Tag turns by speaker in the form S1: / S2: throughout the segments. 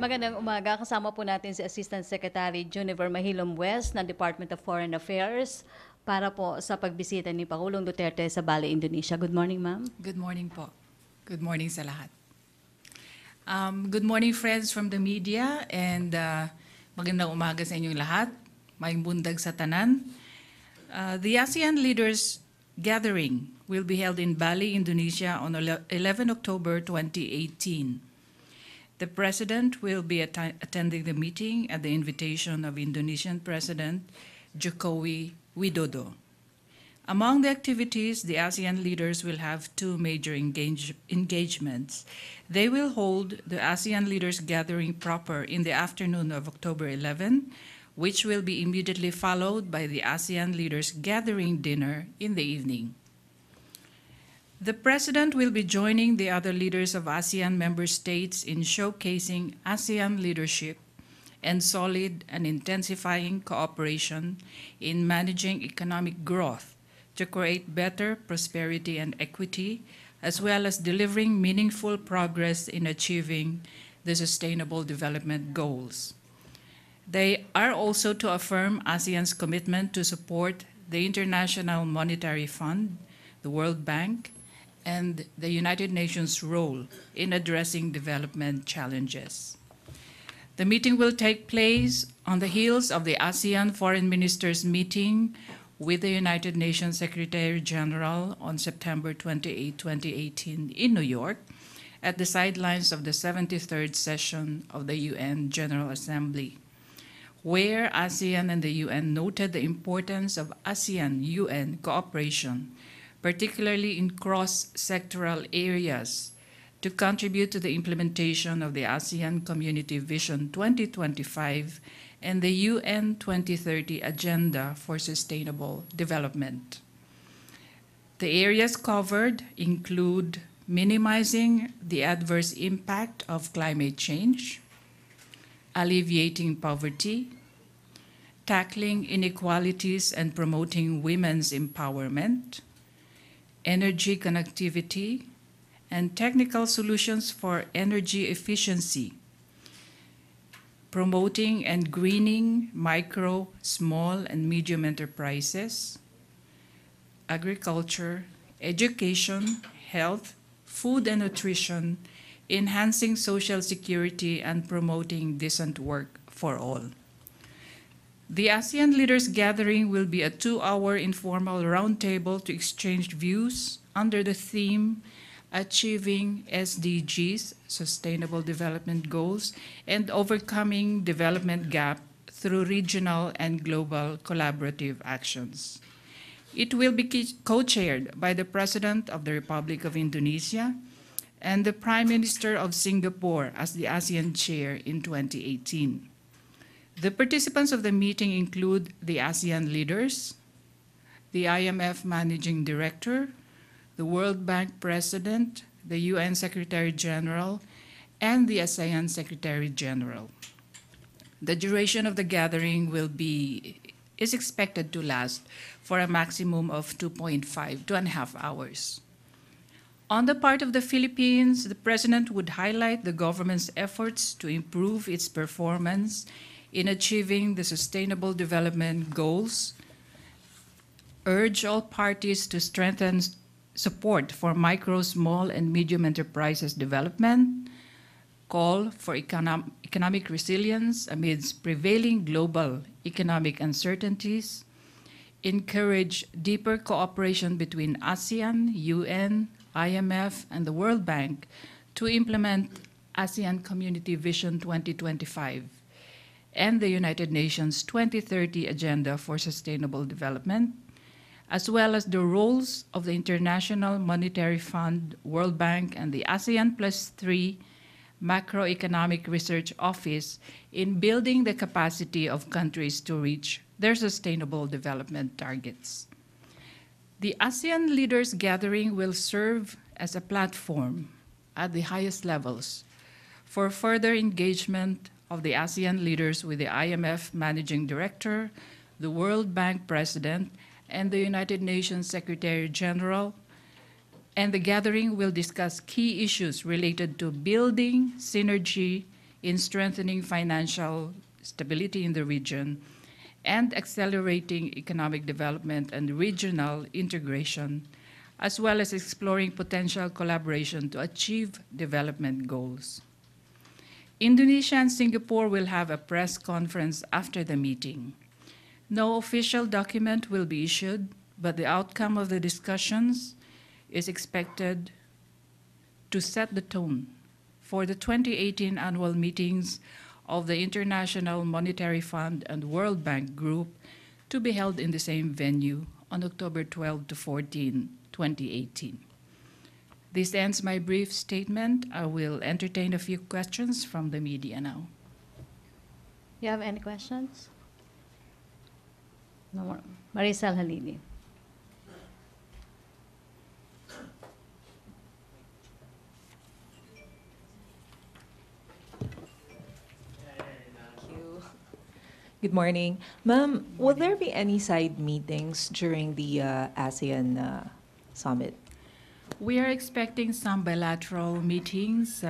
S1: Magandang umaga. Kasama po natin si Assistant Secretary Juniver Mahilom West ng Department of Foreign Affairs para po sa pagbisita ni Pangulong Duterte sa Bali, Indonesia. Good morning, ma'am.
S2: Good morning po. Good morning sa lahat. Good morning, friends from the media, and magandang umaga sa inyong lahat. Maayong bundag sa tanan. The ASEAN Leaders Gathering will be held in Bali, Indonesia on 11 October 2018. The President will be attending the meeting at the invitation of Indonesian President Jokowi Widodo. Among the activities, the ASEAN leaders will have two major engagements. They will hold the ASEAN Leaders Gathering proper in the afternoon of October 11, which will be immediately followed by the ASEAN Leaders Gathering dinner in the evening. The President will be joining the other leaders of ASEAN member states in showcasing ASEAN leadership and solid and intensifying cooperation in managing economic growth to create better prosperity and equity, as well as delivering meaningful progress in achieving the Sustainable Development Goals. They are also to affirm ASEAN's commitment to support the International Monetary Fund, the World Bank, and the United Nations' role in addressing development challenges. The meeting will take place on the heels of the ASEAN Foreign Ministers meeting with the United Nations Secretary General on September 28, 2018 in New York at the sidelines of the 73rd session of the UN General Assembly, where ASEAN and the UN noted the importance of ASEAN-UN cooperation, particularly in cross-sectoral areas, to contribute to the implementation of the ASEAN Community Vision 2025 and the UN 2030 Agenda for Sustainable Development. The areas covered include minimizing the adverse impact of climate change, alleviating poverty, tackling inequalities and promoting women's empowerment, energy connectivity, and technical solutions for energy efficiency, promoting and greening micro, small, and medium enterprises, agriculture, education, health, food and nutrition, enhancing social security, and promoting decent work for all. The ASEAN Leaders Gathering will be a 2-hour informal roundtable to exchange views under the theme Achieving SDGs, Sustainable Development Goals, and Overcoming Development Gap through Regional and Global Collaborative Actions. It will be co-chaired by the President of the Republic of Indonesia and the Prime Minister of Singapore as the ASEAN Chair in 2018. The participants of the meeting include the ASEAN leaders, the IMF Managing Director, the World Bank President, the UN Secretary General, and the ASEAN Secretary General. The duration of the gathering is expected to last for a maximum of 2.5 hours. On the part of the Philippines, the President would highlight the government's efforts to improve its performance in achieving the Sustainable Development Goals, urge all parties to strengthen support for micro, small, and medium enterprises development, call for economic resilience amidst prevailing global economic uncertainties, encourage deeper cooperation between ASEAN, UN, IMF, and the World Bank to implement ASEAN Community Vision 2025 and the United Nations 2030 Agenda for Sustainable Development, as well as the roles of the International Monetary Fund, World Bank, and the ASEAN Plus 3 Macroeconomic Research Office in building the capacity of countries to reach their sustainable development targets. The ASEAN Leaders Gathering will serve as a platform at the highest levels for further engagement of the ASEAN leaders with the IMF Managing Director, the World Bank President, and the United Nations Secretary General, and the gathering will discuss key issues related to building synergy in strengthening financial stability in the region and accelerating economic development and regional integration, as well as exploring potential collaboration to achieve development goals. Indonesia and Singapore will have a press conference after the meeting. No official document will be issued, but the outcome of the discussions is expected to set the tone for the 2018 annual meetings of the International Monetary Fund and World Bank Group to be held in the same venue on October 12 to 14, 2018. This ends my brief statement. I will entertain a few questions from the media now.
S1: You have any questions? No more. Maricel Halili.
S3: You. Good morning. Ma'am, will there be any side meetings during the ASEAN summit?
S2: We are expecting some bilateral meetings,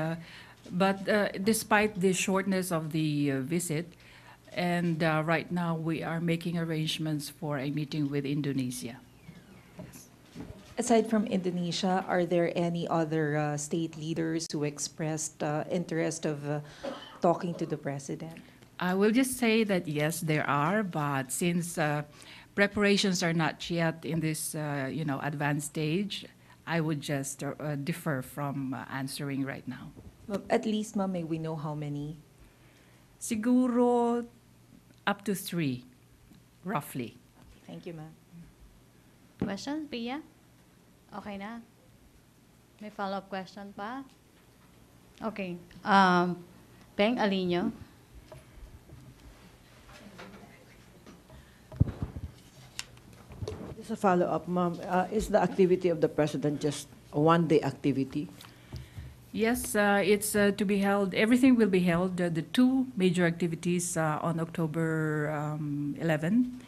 S2: but despite the shortness of the visit, and right now we are making arrangements for a meeting with Indonesia.
S3: Aside from Indonesia, are there any other state leaders who expressed interest of talking to the president?
S2: I will just say that yes, there are, but since preparations are not yet in this advanced stage, I would just defer from answering right now.
S3: At least, ma'am, may we know how many?
S2: Siguro up to 3, roughly.
S3: Thank you, ma'am.
S1: Questions, Pia? Okay na? May follow-up question pa? Okay. Peng Alino.
S4: Just a follow-up, ma'am. Is the activity of the president just a one-day activity?
S2: Yes, it's to be held, everything will be held, the 2 major activities on October 11,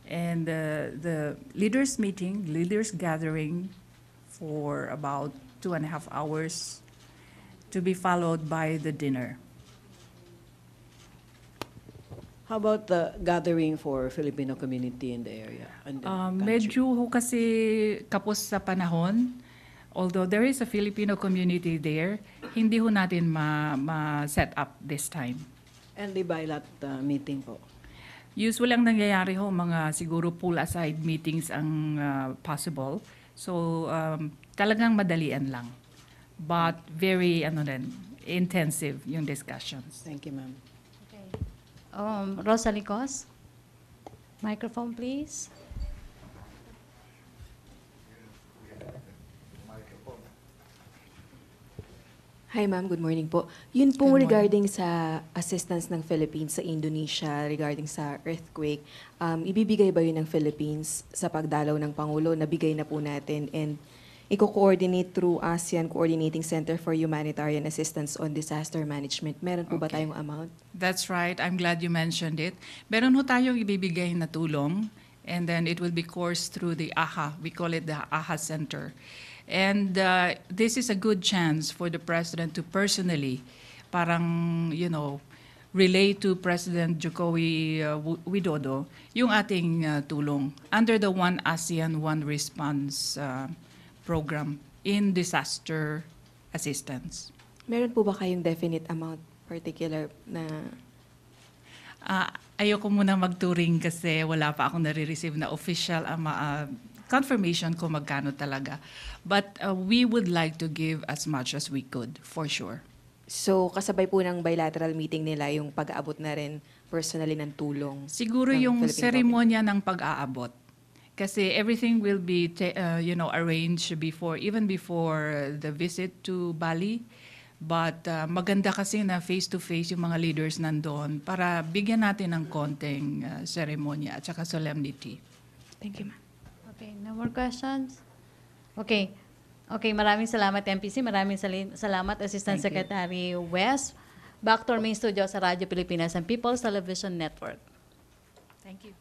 S2: and the leaders meeting, leaders gathering for about 2.5 hours, to be followed by the dinner.
S4: How about the gathering for Filipino community in the area? And the country?
S2: Medyo ho kasi kapos sa panahon. Although there is a Filipino community there, hindi ho natin ma-set up this time.
S4: And the bilat meeting po?
S2: Usually ang nangyayari ho, mga siguro pull-aside meetings ang possible. So talagang madalian lang. But very intensive yung discussions.
S4: Thank you, ma'am.
S1: Okay. Rosa Licos. Microphone, please.
S5: Hi ma'am, good morning po. Yun
S2: Good
S5: pong
S2: morning.
S5: regarding sa assistance ng Philippines sa Indonesia regarding sa earthquake, ibibigay ba yun ng Philippines sa pagdalaw ng Pangulo? Nabigay na po natin and i-coordinate through ASEAN Coordinating Center for Humanitarian Assistance on Disaster Management. Meron po ba
S2: Okay.
S5: tayong amount?
S2: That's right. I'm glad you mentioned it. Meron ho tayong ibibigay na tulong, and then it will be coursed through the AHA. We call it the AHA Center. And this is a good chance for the President to personally relay to President Jokowi Widodo yung ating tulong under the One ASEAN, One Response program in disaster assistance.
S5: Meron po ba kayong definite amount particular na
S2: Ayoko muna magturing kasi wala pa akong nare-receive na official confirmation kung magkano talaga. But we would like to give as much as we could, for sure.
S5: so kasabay po ng bilateral meeting nila yung pag-aabot na rin personally ng tulong?
S2: Siguro
S5: ng
S2: yung
S5: Philippine
S2: seremonya ng pag-aabot. Kasi everything will be arranged even before the visit to Bali. But maganda kasi na face-to-face yung mga leaders nandoon para bigyan natin ng konting seremonya at saka solemnity.
S5: Thank you, ma'am.
S1: Okay, no more questions? Okay. Okay, maraming salamat MPC, maraming salamat Assistant
S2: Thank you.
S1: Secretary West. Back to our main studio sa Radyo Pilipinas and People's Television Network.
S2: Thank you.